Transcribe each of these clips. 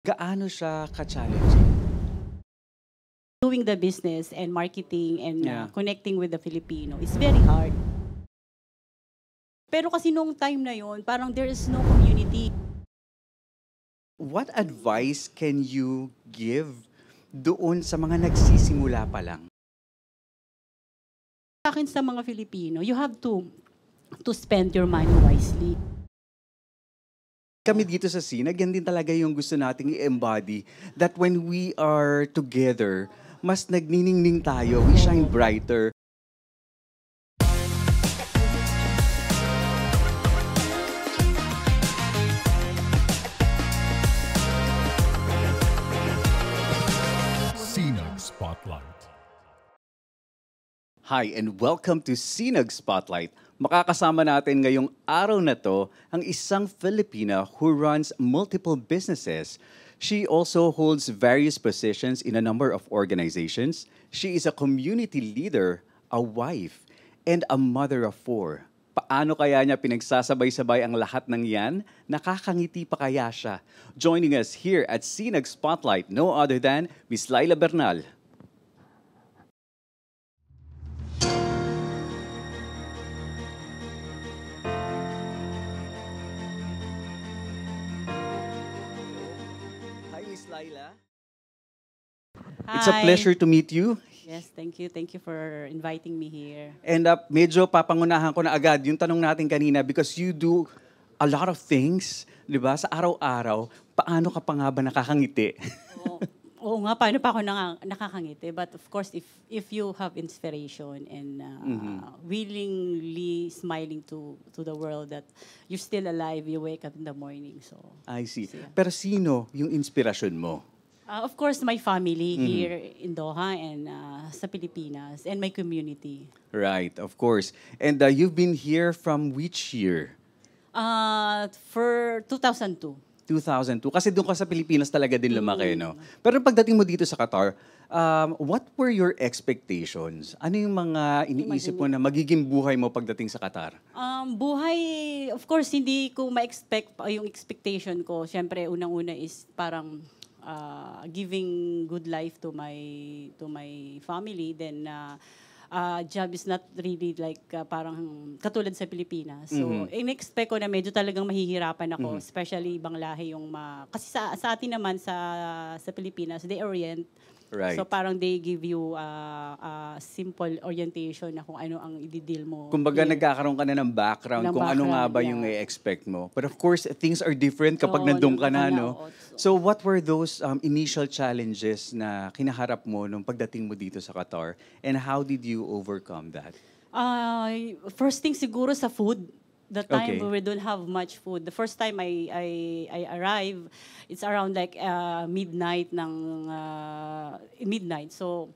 Gaano siya ka-challenging? Doing the business and marketing and Yeah. connecting with the Filipino is very hard. Pero kasi nung time na yon, parang there is no community. What advice can you give doon sa mga nagsisimula pa lang? Sa akin sa mga Filipino, you have to spend your money wisely. Kami dito sa Sinag, yan din talaga yung gusto nating i-embody that when we are together, mas nagniningning tayo, we shine brighter. Sinag Spotlight. Hi and welcome to Sinag Spotlight. Makakasama natin ngayong araw na to ang isang Filipina who runs multiple businesses. She also holds various positions in a number of organizations. She is a community leader, a wife, and a mother of 4. Paano kaya niya pinagsasabay-sabay ang lahat ng yan? Nakakangiti pa kaya siya? Joining us here at Sinag Spotlight, no other than Miss Laila Bernal. Hi, Miss Laila. It's a Hi. pleasure to meet you. Yes, thank you. Thank you for inviting me here. And medyo papangunahan ko na agad yung tanong natin kanina because you do a lot of things, di ba? Sa araw-araw, paano ka pa nga ba nakakangiti? Oo, oo nga, paano pa ako nakakangiti? But of course, if you have inspiration and willingly smiling to the world that you're still alive, you wake up in the morning. So, I see. Yeah. Pero sino yung inspirasyon mo? of course, my family here in Doha and sa Pilipinas and my community. Right, of course. And you've been here from which year? For 2002. 2002. Kasi doon ka sa Pilipinas talaga din lumaki, no? Pero pagdating mo dito sa Qatar, what were your expectations? Ano yung mga iniisip mo na magiging buhay mo pagdating sa Qatar? Buhay, of course, hindi ko ma-expect yung expectation ko. Siyempre, unang-una is parang giving good life to my family. Then, job is not really like parang katulad sa Pilipinas. So, in-expect ko na medyo talagang mahihirapan ako, especially ibang lahi yung kasi sa atin naman sa Pilipinas, they orient. Right. So parang they give you simple orientation na kung ano ang i-deal mo. Kumbaga, here. nagkakaroon ka na ng background Ng kung ano nga background, ba yung yeah. i-expect mo. But of course, things are different kapag Oo, nandun ka na, nandun ka na, no? oo. So what were those initial challenges na kinaharap mo nung pagdating mo dito sa Qatar? And how did you overcome that? First thing siguro sa food. The time Okay. we don't have much food. The first time I arrived, it's around like midnight midnight. So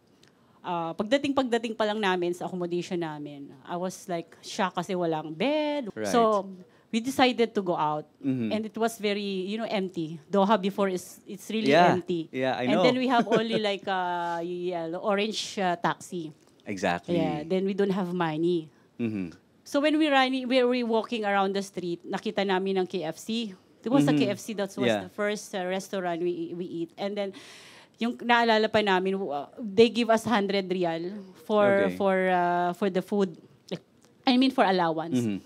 pagdating pa lang namin sa accommodation namin, I was like shocked kasi walang bed. Right. So we decided to go out, and it was very empty. Doha before it's really Yeah. empty. Yeah, I and know. then we have only like yellow orange taxi. Exactly. Yeah, then we don't have money. Mhm. So when we were walking around the street, nakita namin ng KFC. It was a KFC, that was Yeah. the first restaurant we eat. And then yung naalala pa namin, they give us 100 rial Okay. for the food. I mean for allowance.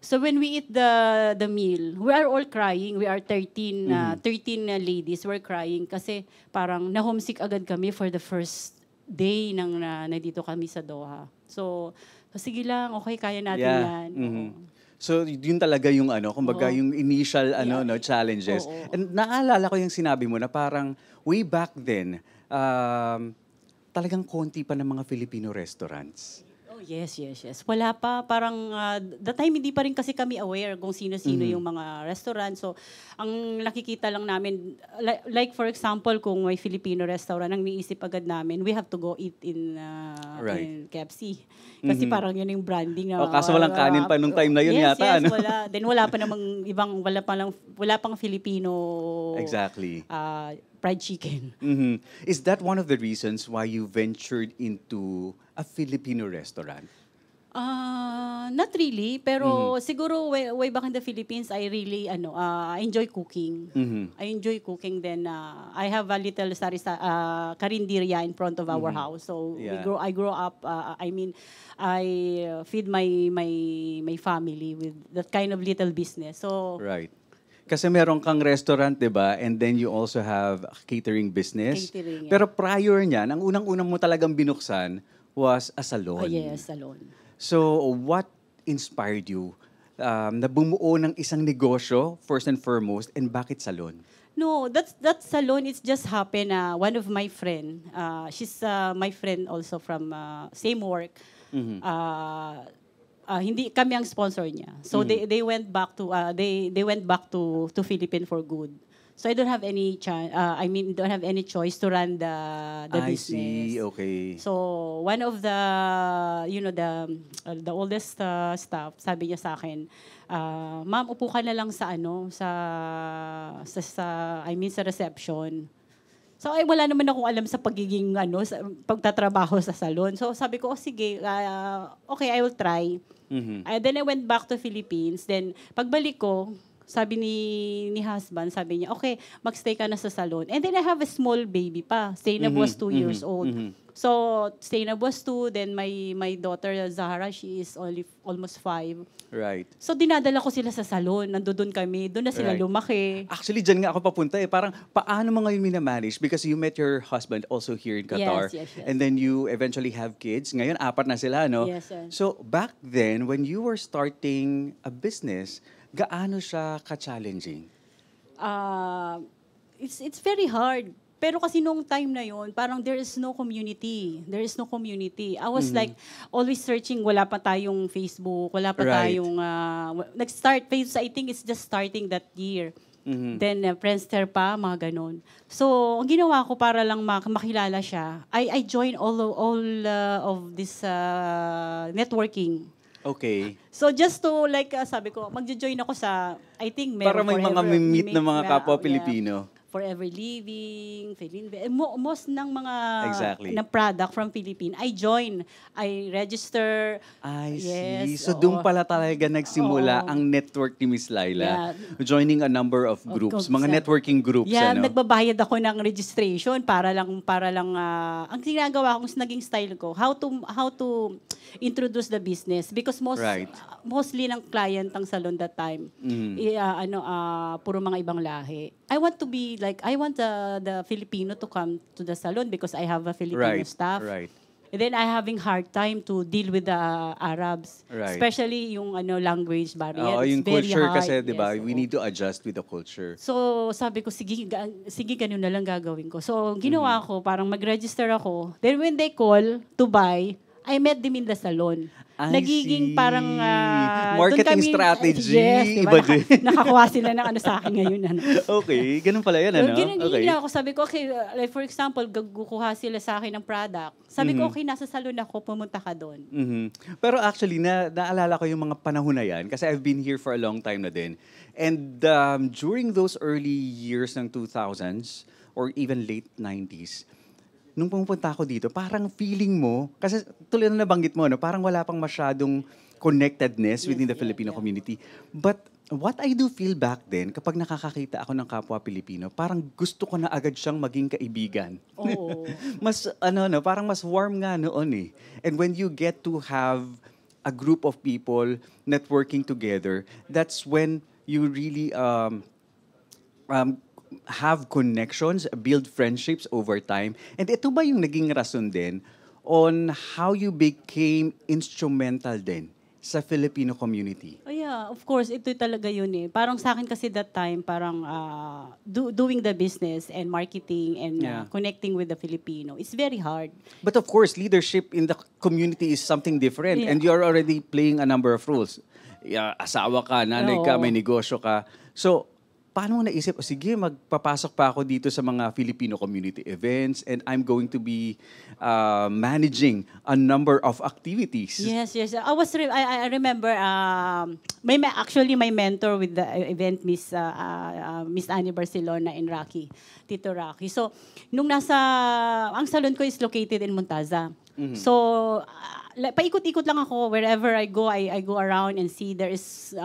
So when we eat the meal, we are all crying. We are 13 ladies. We're crying kasi parang na-homesick agad kami for the first day nang nandito kami sa Doha. So sige lang, okay, kaya natin yan. Oo. So, yun talaga yung kumbaga Oo. yung initial Yeah. challenges. Oo. And naalala ko yung sinabi mo na parang way back then, talagang konti pa ng mga Filipino restaurants. Oh, yes. Wala pa, parang the time hindi pa rin kasi kami aware kung sino-sino yung mga restaurant. So, ang nakikita lang namin, like for example, kung may Filipino restaurant, ang niisip agad namin, we have to go eat in Right. KFC. Kasi parang yun yung branding na. Kaso walang kanin pa nung time na yun yes, yata, Yes, wala. Then wala pa namang wala pang Filipino Exactly. fried chicken. Is that one of the reasons why you ventured into a Filipino restaurant? Not really, pero siguro way back in the Philippines, I really enjoy cooking. I enjoy cooking. Then I have a little karinderya in front of our house. So Yeah. I grow up. I feed my family with that kind of little business. So Right. Kasi meron kang restaurant, di ba? And then you also have a catering business. Catering, yeah. Pero prior niyan, ang unang-unang mo talagang binuksan was a salon. yes, salon. So, what inspired you na bumuo ng isang negosyo, first and foremost, and bakit salon? No, that salon. It's just happened. One of my friend, she's my friend also from same work. Hindi kami ang sponsor niya. So they went back to they went back to Philippines for good. So I don't have any don't have any choice to run the I business. see, okay. So one of the the oldest staff sabi niya sa akin, "Ma'am, upo ka na lang sa sa reception." So ay wala naman akong alam sa pagiging sa pagtatrabaho sa salon. So sabi ko, sige, okay, I will try. Then I went back to Philippines. Then pagbalik ko, sabi ni husband, sabi niya, okay, magstay ka na sa salon. And then I have a small baby pa. Zainab was 2 years old. So Zainab was 2, then my daughter Zahara, she is almost 5. Right. So dinadala ko sila sa salon, nandoon kami, doon na sila Right. lumaki. Actually, dyan nga ako papunta eh. Parang, paano mo ngayon minamanage? Because you met your husband also here in Qatar. Yes. And then you eventually have kids. Ngayon, 4 na sila, no? Yes, sir. So, back then, when you were starting a business, gaano siya ka-challenging? It's very hard. Pero kasi nung time na yon, parang there is no community. There is no community. I was like always searching, wala pa tayong Facebook, wala pa Right. tayong nag-start Facebook, I think it's just starting that year. Then Friendster pa, mga ganon. So, ang ginawa ko para lang makilala siya, I joined all of this networking. Okay. So just to sabi ko, magjo-join ako sa, I think Para may mga meet na mga kapwa yeah. Pilipino. Forever Living, most ng mga Exactly. na product from Philippines. I join, I register. I Yes, see. So, oo. doon pala talaga nagsimula Oo. ang network ni Miss Laila. Yeah. Joining a number of groups, mga yeah. networking groups. Yeah, ano? nagbabayad ako ng registration para lang ang ginagawa ko, naging style ko, how to introduce the business because Right. mostly ng client ang salon that time. Puro mga ibang lahi. I want the Filipino to come to the salon because I have a Filipino staff. Right. And then I having hard time to deal with the Arabs. Right. Especially yung language barrier. Oo, It's yung very culture hard. kasi, di ba? Yes, We oo. need to adjust with the culture. So, sabi ko, sige, ganun na lang gagawin ko. So, ginawa ko, parang mag-register ako. Then, when they call to buy, I met them in the salon. I Nagiging see. parang... Marketing doon kami, strategy, Yes, diba? iba din. Nakakuha sila ng sa akin ngayon. Okay, ganun pala yan, ano? Ganun Okay. ginawa ko. Sabi ko, okay, like for example, kukuha sila sa akin ng product. Sabi ko, okay, nasa salon ako, pumunta ka doon. Pero actually, naalala ko yung mga panahon na yan kasi I've been here for a long time na din. And during those early years ng 2000s or even late 90s, nung pumupunta ako dito, parang feeling mo, kasi tuloy na nabanggit mo, no, parang wala pang masyadong connectedness within the Filipino community. But what I do feel back then, kapag nakakakita ako ng kapwa Pilipino, parang gusto ko na agad siyang maging kaibigan. Oo. Mas, parang mas warm nga noon eh. And when you get to have a group of people networking together, that's when you really have connections, build friendships over time. And ito ba yung naging rason din on how you became instrumental din sa Filipino community? Oh yeah, of course, ito talaga yun eh. Parang sa akin kasi that time, parang doing the business and marketing and Yeah. connecting with the Filipino, it's very hard. But of course, leadership in the community is something different. Yeah. And you're already playing a number of roles. Yeah, asawa ka, nanay ka, Oo. may negosyo ka. So, paano mo naisip, sige, magpapasok pa ako dito sa mga Filipino community events and I'm going to be managing a number of activities. Yes. I remember actually my mentor with the event Miss Annie Barcelona in Rocky, Tito Rocky. So nung ang salon ko is located in Montaza. So, paikot-ikot lang ako. Wherever I go, I go around and see there is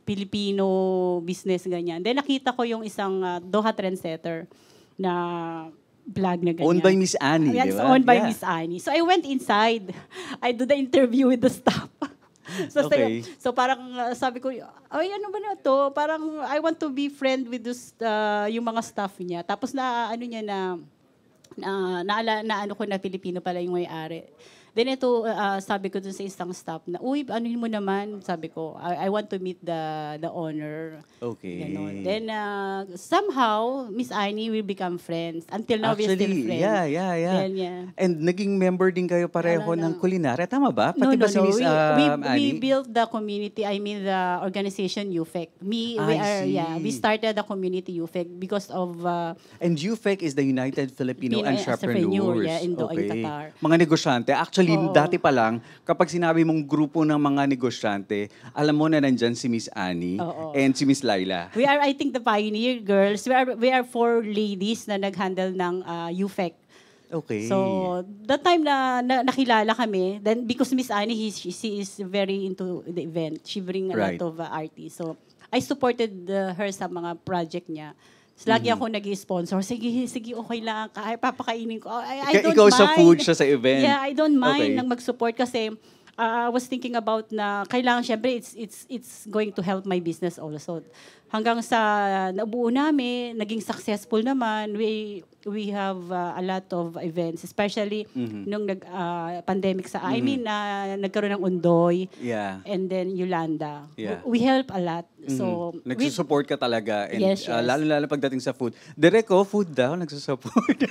Filipino business, ganyan. Then nakita ko yung isang Doha trendsetter na vlog na ganyan. Owned by Miss Annie, Yes, di ba? owned by Yeah. Miss Annie. So I went inside. I do the interview with the staff. Okay. So parang sabi ko, ay ano ba na to? Parang I want to be friend with this, yung mga staff niya. Tapos na ano niya na ano ko na Pilipino pala yung may-ari. Then ito, sabi ko dun sa isang staff na, uy, anuhin mo naman, sabi ko, I want to meet the owner. Okay. Ganon. Then somehow, Miss Annie will become friends. Until now, we're still friends. yeah. Then, yeah. And naging member din kayo pareho ng kulinarya. Tama ba? No, Pati ba si Miss We Annie? built the community, I mean the organization UFEC. We started the community UFEC because of And UFEC is the United Filipino Filipino Entrepreneurs. Entrepreneur, in Qatar. Mga negosyante. Actually, dati pa lang, kapag sinabi mong grupo ng mga negosyante, alam mo na nandyan si Miss Annie and si Miss Laila. We are, I think, the pioneer girls. We are 4 ladies na nag-handle ng UFEC. Okay. So, that time na nakilala kami, then because Miss Annie, she is very into the event. She bring a lot of artists. So, I supported her sa mga project niya. So, lagi ako nag-sponsor. Sige, okay lang. Papakainin ko. I don't Ikaw mind. sa food, siya sa event. Yeah, I don't mind Okay. nang mag-support kasi I was thinking about na kailangan, syempre, it's going to help my business also. Hanggang sa nabuo namin, naging successful naman. We have a lot of events, especially nung pandemic I mean, nagkaroon ng Undoy. Yeah. And then Yolanda. Yeah. We help a lot. So, Nagsusupport ka talaga. And, Yes. lalo-lalo pagdating sa food. Direko, food daw, nagsusupport.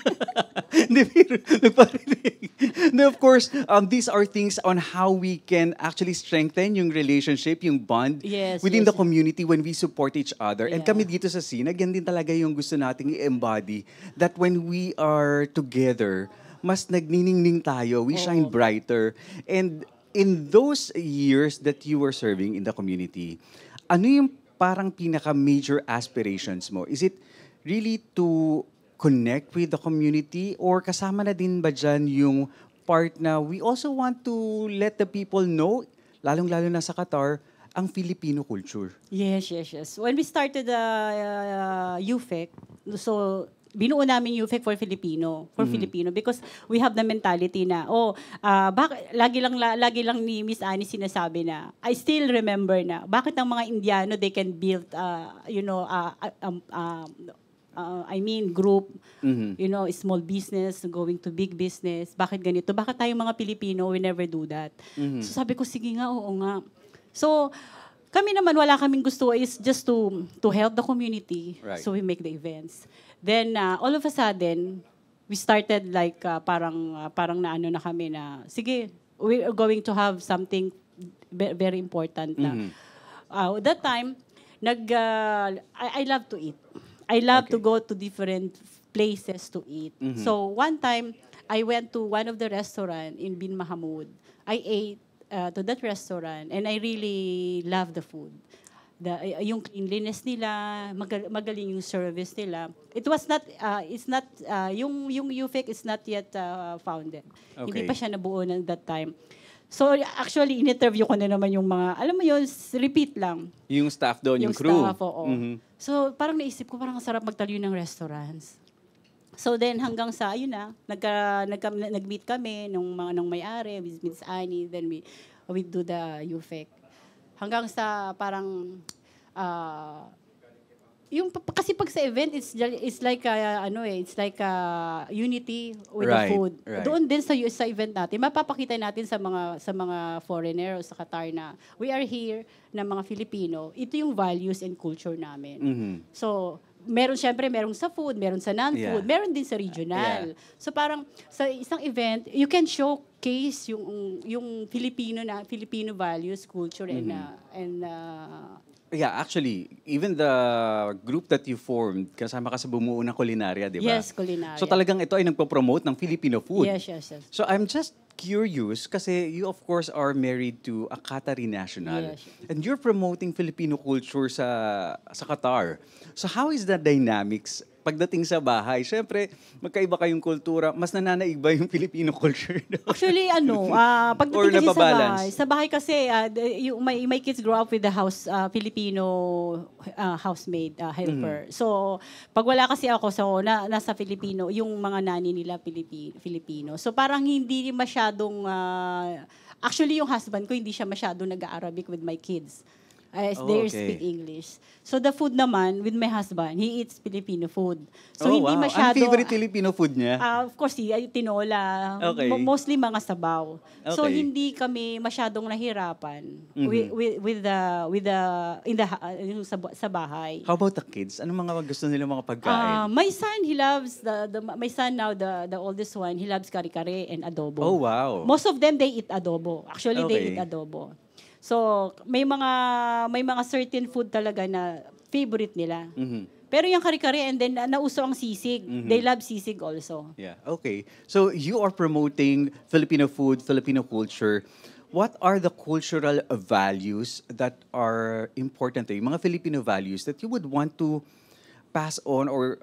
Hindi, pero nagparinig. No, of course, these are things on how we can actually strengthen yung relationship, yung bond within the community when we support each other. And Yeah. kami dito sa Sinag, yan din talaga yung gusto nating i-embody. That when we are together, mas nagniningning tayo, we shine brighter. And in those years that you were serving in the community, ano yung parang pinaka-major aspirations mo? Is it really to connect with the community or kasama na din ba dyan yung part na we also want to let the people know, lalong-lalo na sa Qatar, ang Filipino culture? Yes. When we started the UFEC, so binuo namin UFEC for Filipino, because we have the mentality na bakit lagi lang ni Miss Annie sinasabi na I still remember na bakit ang mga Indiano they can build I mean group, small business going to big business. Bakit ganito? Bakit tayong mga Pilipino we never do that? So sabi ko sige nga, oo nga. So kami naman wala kaming gusto is just to help the community. Right. So we make the events. Then all of a sudden we started like parang naano na kami na sige, we are going to have something very important na. That time I love to eat. I love to go to different places to eat. So one time I went to one of the restaurant in Bin Mahamud. I ate to that restaurant and I really love the food. Yung cleanliness nila, magaling yung service nila. It was not, yung UFEC is not yet founded. Okay. Hindi pa siya nabuo na that time. So actually, in-interview ko na naman yung mga, alam mo yun, repeat lang. Yung staff doon, yung crew. Staff, oo. So parang naisip ko, parang sarap magtalyo ng restaurants. So then hanggang sa, ayun na, nag-meet kami nung may-ari, with Miss Annie, then we do the UFEC. Hanggang sa parang kasi pag sa event it's like it's like unity with the food. Right. Doon din sa event natin mapapakita natin sa mga foreigner o sa Qatar na we are here na mga Filipino. Ito yung values and culture namin. So meron sa food, meron sa non-food, meron din sa regional. So parang sa isang event, you can showcase yung Filipino values, culture and Yeah, actually, even the group that you formed, kasama ka sa bumuo ng kulinarya, di ba? Yes, kulinarya. So talagang ito ay nagpo-promote ng Filipino food. Yes. So I'm just curious kasi you of course are married to a Qatari national. Yes. And you're promoting Filipino culture sa Qatar. So how is the dynamics pagdating sa bahay, syempre, magkaiba kayong kultura, mas nananaig ba yung Filipino culture? Actually, Or pagdating kasi nababalance? sa bahay kasi, my kids grow up with the Filipino housemaid, helper. So, pag wala kasi ako, nasa Filipino, yung mga nani nila Filipino. So, parang hindi masyadong, actually, yung husband ko, hindi siya masyadong nag-Arabic with my kids. As they okay. speak English. So the food naman, with my husband, he eats Filipino food. So Oh, hindi wow. masyado... Ano favorite Filipino food niya? Of course, tinola. Okay. Mostly mga sabaw. So Okay. hindi kami masyadong nahirapan Mhm. yung sa bahay. How about the kids? Ano mga gusto nila mga pagkain? My son, he loves my son now, the oldest one, he loves kare-kare and adobo. Oh, wow. Most of them, they eat adobo. Actually, they Okay. eat adobo. So, may mga certain food talaga na favorite nila. Mhm. Pero yung kare-kare and then nauso ang sisig. They love sisig also. Yeah, okay. So you are promoting Filipino food, Filipino culture. What are the cultural values that are important to you? Mga Filipino values that you would want to pass on or,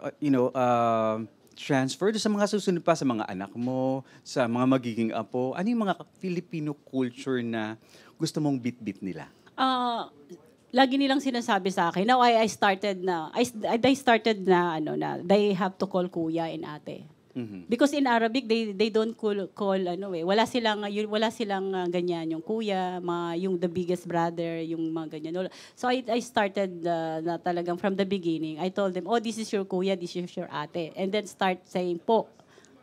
transfer sa mga susunod pa sa mga anak mo, sa mga magiging apo? Ano yung mga Filipino culture na gusto mong bit-bit nila? Lagi nilang sinasabi sa akin. Now I started na they have to call kuya and ate. Because in Arabic they don't call wala silang ganyan yung kuya, yung the biggest brother, yung mga ganyan. So I started na talagang from the beginning. I told them, "Oh, this is your kuya, this is your ate." And then start saying po.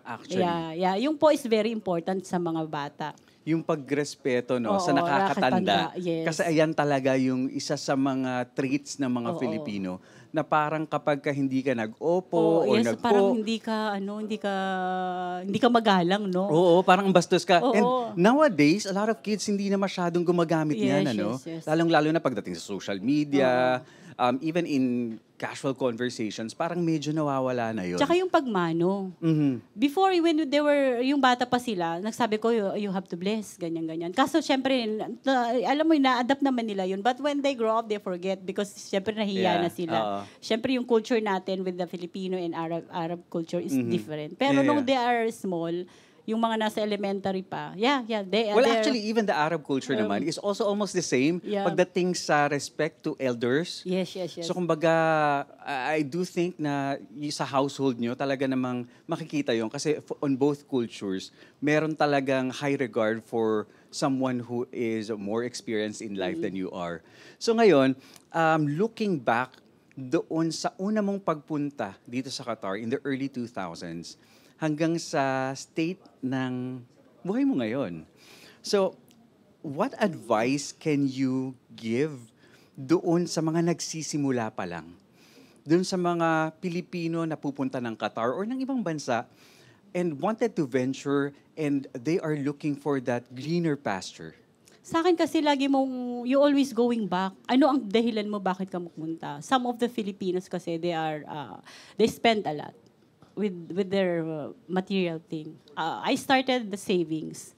Actually, Yeah. Yung po is very important sa mga bata. yung pagrespeto sa Oo, nakakatanda. yes. Kasi ayan talaga yung isa sa mga traits ng mga Oo. Filipino na parang kapag ka hindi ka nag-opo or Yes, nag-po, parang hindi ka magalang, no? oo, parang bastos ka. Oo. And nowadays, a lot of kids hindi na masyadong gumagamit Yes, niyan, ano? yes. Lalong-lalo na pagdating sa social media, even in casual conversations, parang medyo nawawala na yun. Tsaka yung pagmano. Mhm. Before, when yung bata pa sila, nagsabi ko, you have to bless, ganyan-ganyan. Kaso, syempre, alam mo, na-adapt naman nila yun. But when they grow up, they forget because, syempre, nahiya Yeah, na sila. oo. Syempre, yung culture natin with the Filipino and Arab culture is different. Yeah, Pero nung yeah. they are small, yung mga nasa elementary pa, Well, actually, even the Arab culture naman is also almost the same Yeah. pagdating sa respect to elders. Yes. So kumbaga, I do think na sa household nyo talaga namang makikita yon kasi on both cultures, meron talagang high regard for someone who is more experienced in life than you are. So ngayon, looking back doon sa una mong pagpunta dito sa Qatar in the early 2000s, hanggang sa state ng buhay mo ngayon. So, what advice can you give doon sa mga nagsisimula pa lang? Doon sa mga Pilipino na pupunta ng Qatar or ng ibang bansa and wanted to venture and they are looking for that greener pasture? Sa akin kasi you always going back. Ano ang dahilan mo bakit ka pumunta? Some of the Filipinos kasi they spend a lot with their material thing. I started the savings.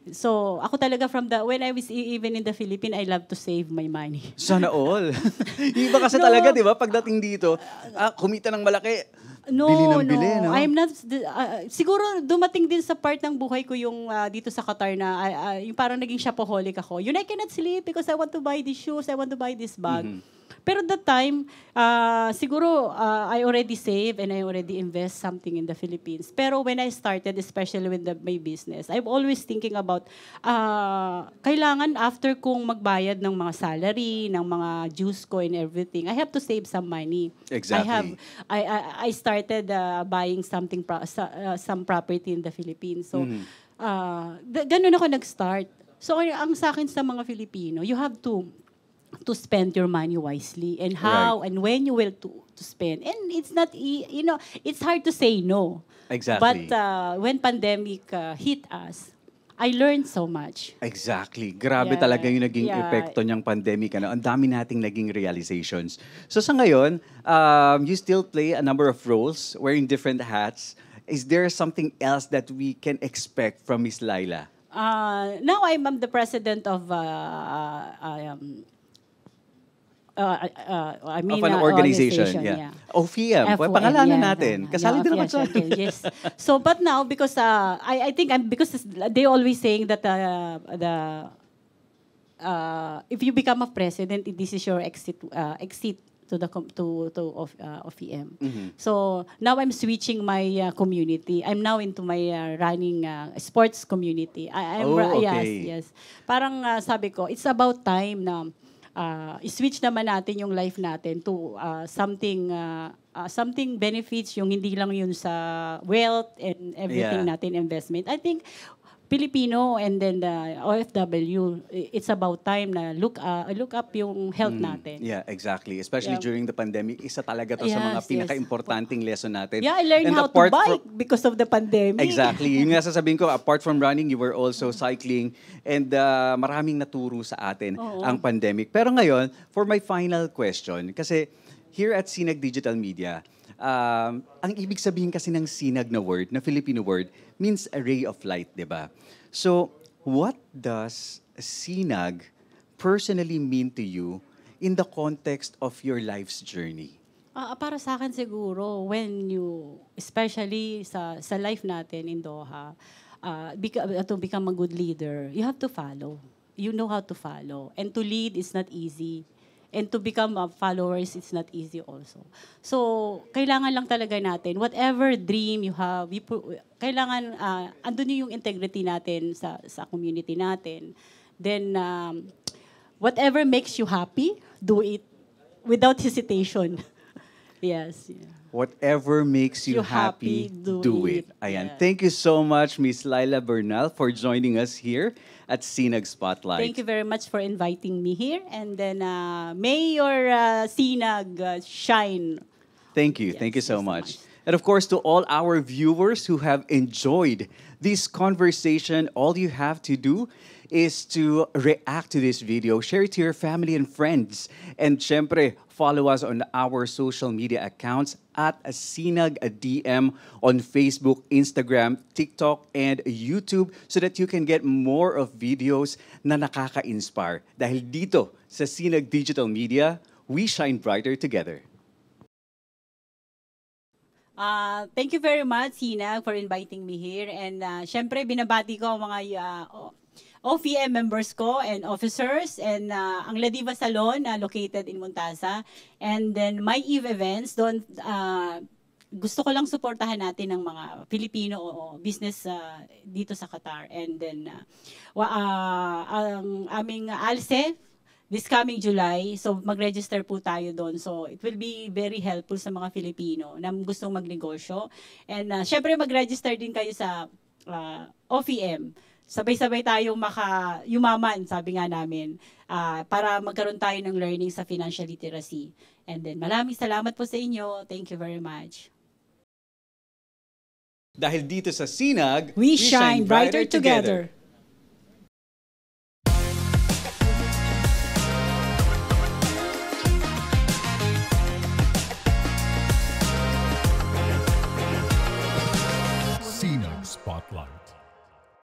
So, ako talaga when I was even in the Philippines, I love to save my money. Sana all. Iba kasi No. talaga, di ba? Pagdating dito, kumita ng malaki, bili ng bili, no? I'm not, siguro dumating din sa part ng buhay ko yung dito sa Qatar na yung parang naging shopaholic ako. I cannot sleep because I want to buy these shoes, I want to buy this bag. Pero that time, siguro I already save and I already invest something in the Philippines. Pero when I started, especially with my business, I'm always thinking about, kailangan after kong magbayad ng mga salary, ng mga dues ko and everything, I have to save some money. Exactly. I started buying some property in the Philippines. So, ganun ako nag-start. So, ang sa akin sa mga Filipino, you have to spend your money wisely and how Right. and when you will to spend. And it's not, it's hard to say no. Exactly. But when pandemic hit us, I learned so much. Exactly. Grabe Yeah. talaga yung naging Yeah. epekto niyang pandemic. Ang dami nating naging realizations. So sa ngayon, you still play a number of roles, wearing different hats. Is there something else that we can expect from Miss Laila? Now I'm the president of I mean, of an organization. OFIEM, FOM, pangalanan yeah, natin. Kasali din ako yes, dyan. okay, yes. So, but now, because I think because they always saying that if you become a president, this is your exit to the OFIEM. So now I'm switching my community. I'm now into my running sports community. Okay. Yes. Parang sabi ko, it's about time na i-switch naman natin yung life natin to something benefits, yung hindi lang yun sa wealth and everything natin investment. I think Filipino and then the OFW, it's about time na look up yung health natin. Yeah, exactly. Especially during the pandemic, isa talaga to sa mga pinaka-importanting lesson natin. Yeah, I learned how to bike because of the pandemic. Exactly. Yung nga sasabihin ko, apart from running, you were also cycling and maraming naturo sa atin ang pandemic. Pero ngayon, for my final question, kasi here at Sinag Digital Media, ang ibig sabihin kasi ng Sinag na word, na Filipino word, means a ray of light, di ba? So, what does Sinag personally mean to you in the context of your life's journey? Para sa akin siguro, especially sa life natin in Doha, to become a good leader, you have to follow. You know how to follow. And to lead is not easy. And to become followers, it's not easy also. So, kailangan lang talaga natin, whatever dream you have, kailangan, andun yung integrity natin sa community natin. Then, whatever makes you happy, do it without hesitation. Yes. Yeah. Whatever makes you happy, do it. Ayan. Yeah. Thank you so much, Miss Laila Bernal, for joining us here at Sinag Spotlight. Thank you very much for inviting me here. And then, may your Sinag shine. Thank you. Yes, thank you so much. And of course, to all our viewers who have enjoyed this conversation, all you have to do is to react to this video, share it to your family and friends, and syempre, follow us on our social media accounts at Sinag DM on Facebook, Instagram, TikTok, and YouTube so that you can get more of videos na nakaka-inspire. Dahil dito sa Sinag Digital Media, we shine brighter together. Thank you very much, Sinag, for inviting me here. And syempre, binabati ko ang mga OFIEM members ko and officers and ang La Diva Salon located in Montasa. And then my Eve Events, doon gusto ko lang suportahan natin ng mga Filipino business dito sa Qatar. And then ang aming ALSE, this coming July, so mag-register po tayo doon. So it will be very helpful sa mga Filipino na gustong magnegosyo. And syempre mag-register din kayo sa OFIEM. Sabay-sabay tayong yumaman, sabi nga namin, para magkaroon tayo ng learning sa financial literacy. And then maraming salamat po sa inyo. Thank you very much. Dahil dito sa Sinag, we shine brighter together.